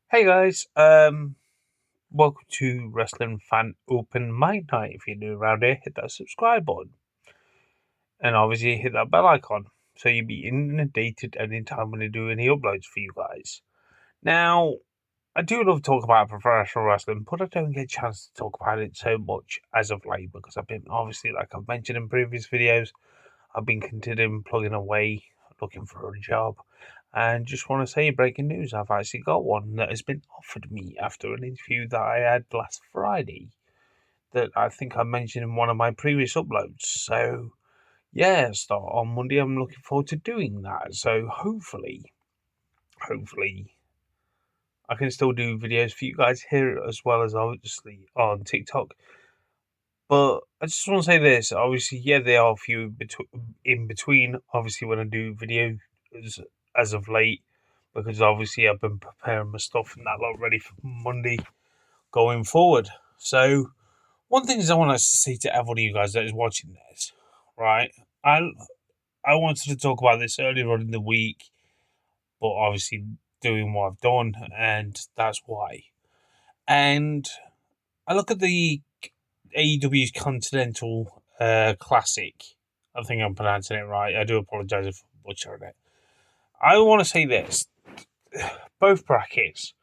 Hey guys, welcome to Wrestling Fan Open Mic Night. If you're new around here, hit that subscribe button and obviously hit that bell icon so you'll be inundated anytime when I do any uploads for you guys. Now, I do love to talk about professional wrestling, but I don't get a chance to talk about it so much as of late because I've been obviously, like I've mentioned in previous videos, I've been considering plugging away, looking for a job, and just want to say breaking news, I've actually got one that has been offered me after an interview that I had last Friday that I think I mentioned in one of my previous uploads. So, yeah, start on Monday. I'm looking forward to doing that. So, hopefully, I can still do videos for you guys here as well as obviously on TikTok. But I just want to say this. Obviously, yeah, there are a few in between. Obviously, when I do videos as of late, because obviously I've been preparing my stuff and that lot ready for Monday going forward. So, one thing is I want to say to every one of you guys that is watching this, right? I I wanted to talk about this earlier on in the week, but obviously doing what I've done, and that's why. And I look at the AEW's Continental Classic. I think I'm pronouncing it right. I do apologise if I'm butchering it. I want to say this: both brackets,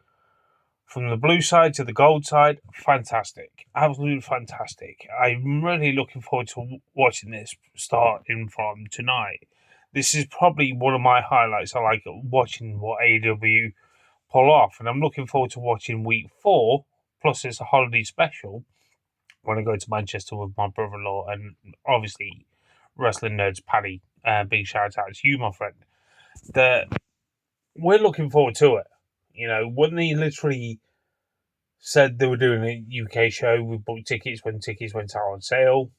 from the blue side to the gold side, fantastic, absolutely fantastic. I'm really looking forward to watching this starting from tonight. This is probably one of my highlights. I like watching what AEW pull off, and I'm looking forward to watching week 4. Plus, it's a holiday special when I go to Manchester with my brother-in-law and obviously wrestling nerds Paddy. Big shout out to you, my friend. That we're looking forward to it. You know, when they literally said they were doing a UK show, we booked tickets when tickets went out on sale.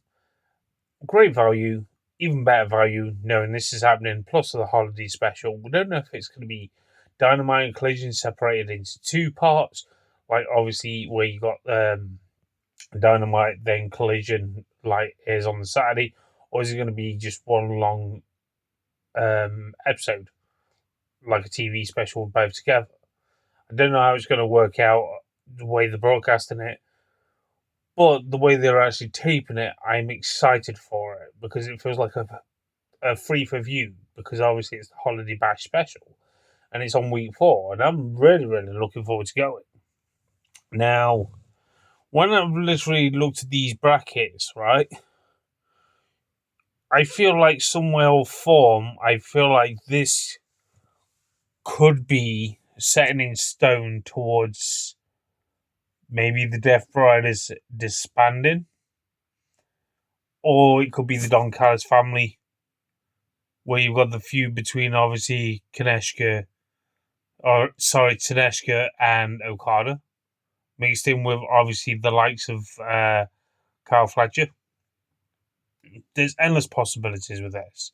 Great value, even better value knowing this is happening. Plus the holiday special. We don't know if it's going to be Dynamite and Collision separated into two parts, like obviously where you got Dynamite, then Collision, like is on the Saturday, or is it going to be just one long episode, like a TV special, both together? I don't know how it's going to work out the way they're broadcasting it, but the way they're actually taping it, I'm excited for it because it feels like a free for view because obviously it's the Holiday Bash special and it's on week 4, and I'm really, really looking forward to going. Now, when I've literally looked at these brackets, right, I feel like somewhere or form, I feel like this could be setting in stone towards maybe the Death Riders disbanding, or it could be the Don Callis family, where you've got the feud between obviously Taneshka and Okada, mixed in with obviously the likes of Kyle Fletcher. There's endless possibilities with this.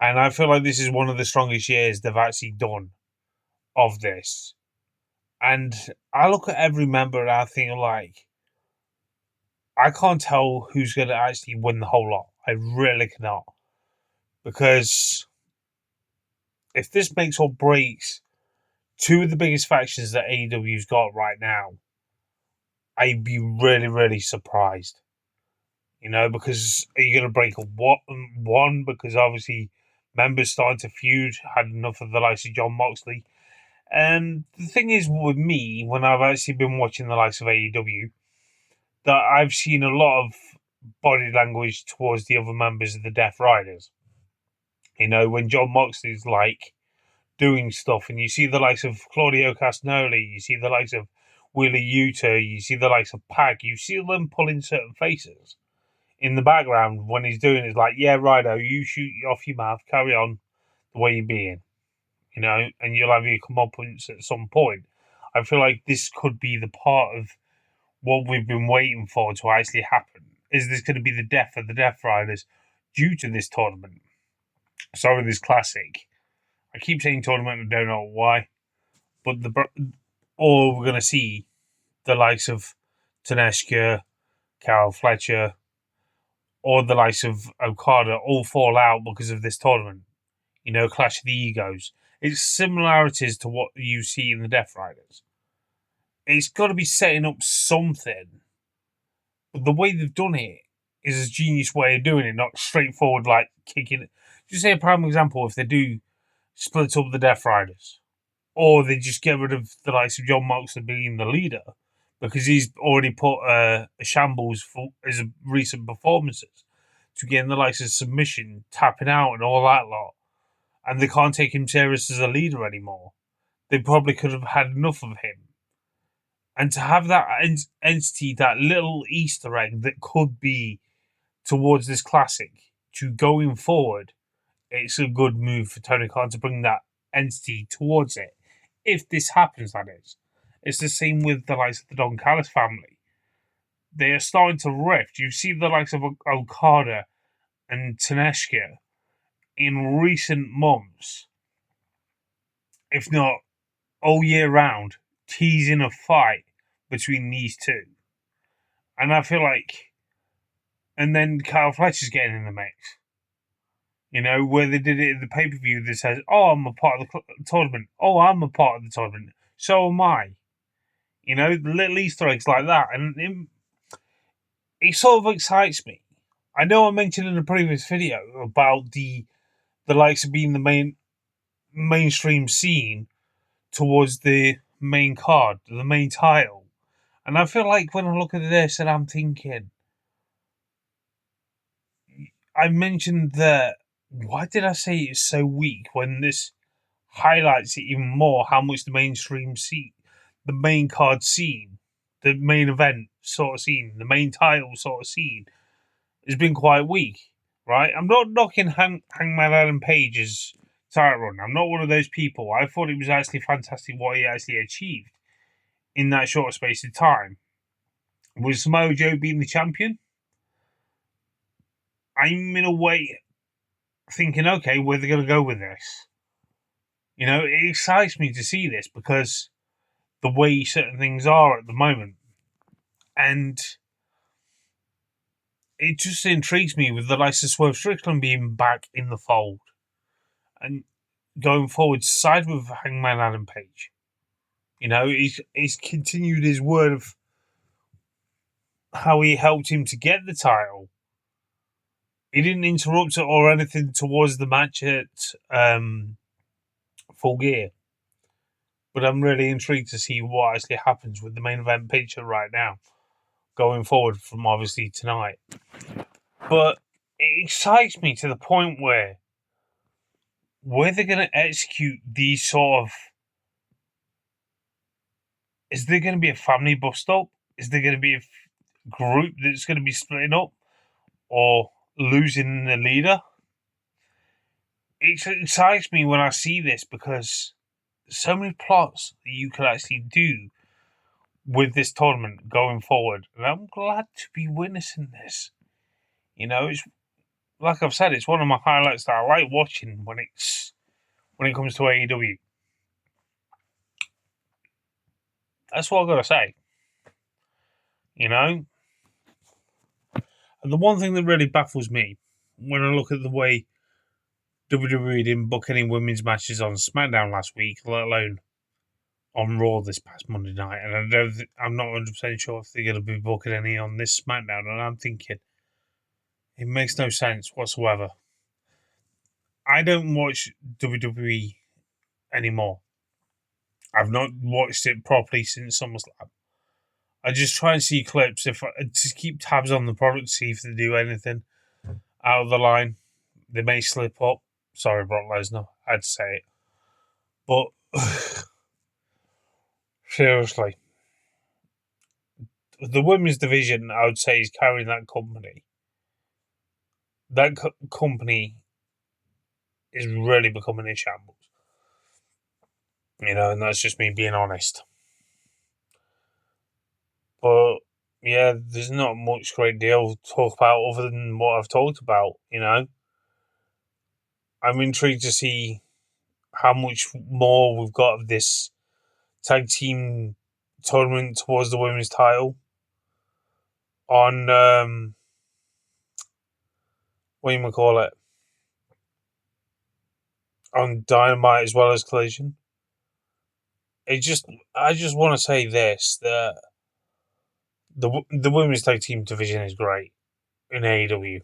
And I feel like this is one of the strongest years they've actually done of this. And I look at every member and I think like I can't tell who's going to actually win the whole lot. I really cannot. Because if this makes or breaks two of the biggest factions that AEW's got right now, I'd be really, really surprised. You know, because are you going to break a one? Because obviously members starting to feud, had enough of the likes of John Moxley. And the thing is with me, when I've actually been watching the likes of AEW, that I've seen a lot of body language towards the other members of the Death Riders. You know, when John Moxley's like doing stuff, and you see the likes of Claudio Castagnoli, you see the likes of Wheeler Yuta, you see the likes of Pac, you see them pulling certain faces in the background when he's doing it. It's like, yeah, righto, you shoot off your mouth, carry on the way you're being, you know, and you'll have your comeuppance at some point. I feel like this could be the part of what we've been waiting for to actually happen. Is this going to be the death of the Death Riders due to this tournament? Sorry, this classic. I keep saying tournament, I don't know why, but or we're going to see the likes of Taneshka, Carol Fletcher, or the likes of Okada all fall out because of this tournament. You know, clash of the egos. It's similarities to what you see in the Death Riders. it's got to be setting up something. But the way they've done it is a genius way of doing it, not straightforward like kicking it. Just say a prime example: if they do split up the Death Riders, or they just get rid of the likes of John Moxley being the leader because he's already put a shambles for his recent performances to get in the likes of submission, tapping out, and all that lot, and they can't take him serious as a leader anymore. They probably could have had enough of him. And to have that entity, that little Easter egg that could be towards this classic, to going forward, it's a good move for Tony Khan to bring that entity towards it. If this happens, that is. It's the same with the likes of the Don Callis family. They are starting to rift. You see the likes of Okada and Taneshka in recent months, if not all year round, teasing a fight between these two. And I feel like, and then Kyle Fletcher's getting in the mix. You know, where they did it in the pay per view that says, "Oh, I'm a part of the tournament. Oh, I'm a part of the tournament. So am I." You know, the little Easter eggs like that, and it sort of excites me. I know I mentioned in a previous video about the likes of being the mainstream scene towards the main card, the main title, and I feel like when I look at this, and I'm thinking, I mentioned that. Why did I say it's so weak when this highlights it even more how much the mainstream scene, the main card scene, the main event sort of scene, the main title sort of scene has been quite weak, right? I'm not knocking Hangman Adam Page's title run. I'm not one of those people. I thought it was actually fantastic what he actually achieved in that short space of time. Was Samoa Joe being the champion? I'm in a way thinking, okay, where are they going to go with this? You know, it excites me to see this because the way certain things are at the moment. And it just intrigues me with the likes of Swerve Strickland being back in the fold and going forward side with Hangman Adam Page. You know, he's continued his word of how he helped him to get the title. He didn't interrupt it or anything towards the match at Full Gear. But I'm really intrigued to see what actually happens with the main event picture right now, going forward from obviously tonight. But it excites me to the point where they're going to execute these sort of. Is there going to be a family bust up? Is there going to be a group that's going to be splitting up or losing the leader? It excites me when I see this because so many plots that you could actually do with this tournament going forward, and I'm glad to be witnessing this. You know, it's like I've said, it's one of my highlights that I like watching when it comes to AEW. That's what I've got to say. You know, and the one thing that really baffles me when I look at the way WWE didn't book any women's matches on SmackDown last week, let alone on Raw this past Monday night, and I'm not 100% sure if they're going to be booking any on this SmackDown, and I'm thinking it makes no sense whatsoever. I don't watch WWE anymore. I've not watched it properly since SummerSlam. I just try and see clips if I just keep tabs on the product, see if they do anything out of the line. They may slip up. Sorry, Brock Lesnar, I had to say it. But seriously, the women's division, I would say, is carrying that company. That company is really becoming a shambles. You know, and that's just me being honest. But yeah, there's not much great deal to talk about other than what I've talked about, you know. I'm intrigued to see how much more we've got of this tag team tournament towards the women's title on what do you call it? On Dynamite as well as Collision. I just want to say this, that the women's tag team division is great in AEW.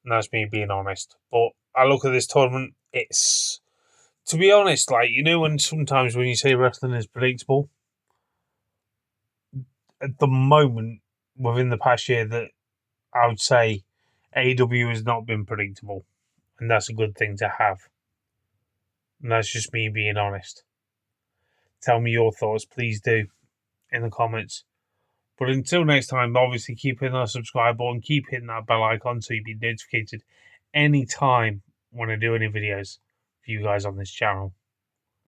And that's me being honest. But I look at this tournament, it's, to be honest, like, when sometimes when you say wrestling is predictable, at the moment, within the past year, that I would say AEW has not been predictable. And that's a good thing to have. And that's just me being honest. Tell me your thoughts, please do, in the comments. But until next time, obviously keep hitting that subscribe button, keep hitting that bell icon so you'll be notified anytime when I do any videos for you guys on this channel.